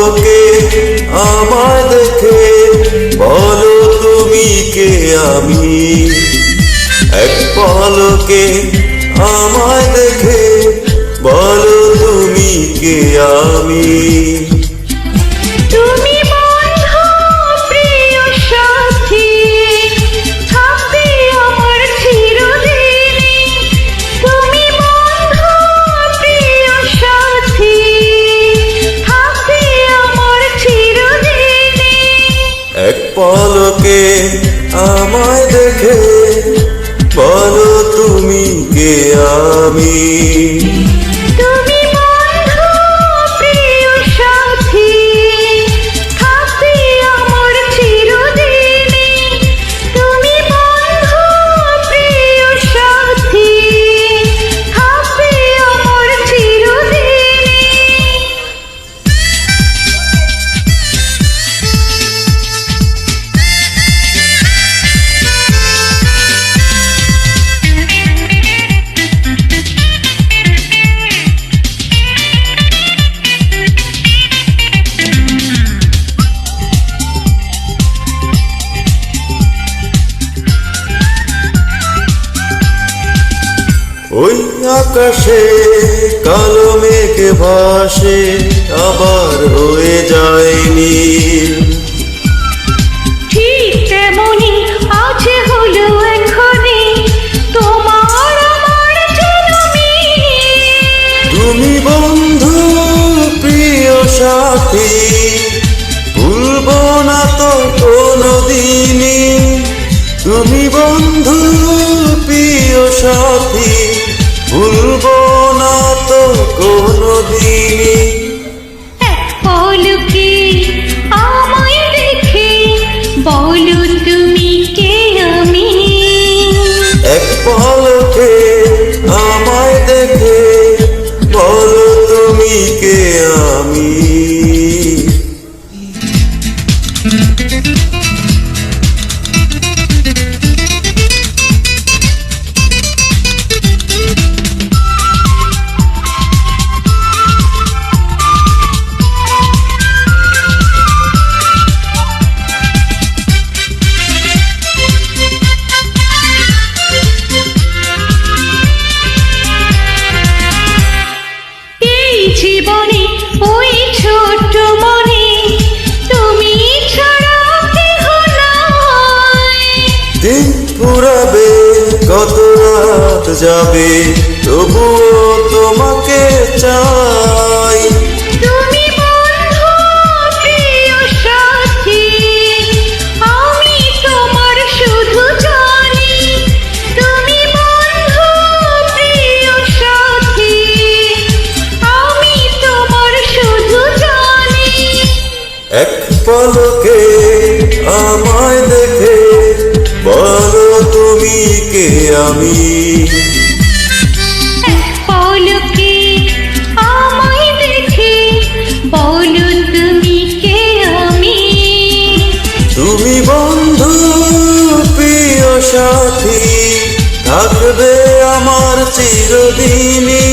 পলকে আমায় দেখে বলো তুমি কে আমি। এক পলকে আমায় দেখে বলো তুমি কে আমি। এক পলকে আমায় দেখে বলো তুমি কে আমি। তুমি বন্ধু প্রিয় সাথী, থাকবে আমার চিরদিনে। তুমি বন্ধু প্রিয় সাথী, থাকবে আমার চিরদিনে। ওই আকাশে কালো মেঘ ভাসে আবার হয়ে যায় নীল। ঠিক তেমনি আছে হলো এখনি তোমার আমার যেন মিল। তুমি বন্ধু প্রিয় সাথী, ভুলবো না তো কোনোদিনই। তুমি বন্ধু প্রিয় সাথী, ভুলবো না তো কোনোদিনই। এক পলকে আমায় দেখে বলো তুমি কে আমি। এক পলকে আমায় দেখে বলো তুমি কে আমি। জীবনে ওই ছোট্ট মনে তুমি ছাড়া কেহ নাই। দিন ফুরাবে কত রাত যাবে তবুও তোমাকে চাই। তুমি বন্ধু প্রিয় সাথী, আমি তোমার শুধু জানি। তুমি বন্ধু প্রিয় সাথী, আমি তোমার শুধু জানি। এক পলকে আমায় দেখে বলো তুমি কে আমি। এক পলকে আমায় দেখে বলো তুমি কে আমি। তুমি বন্ধু প্রিয় সাথী, থাকবে আমার চিরদিনই।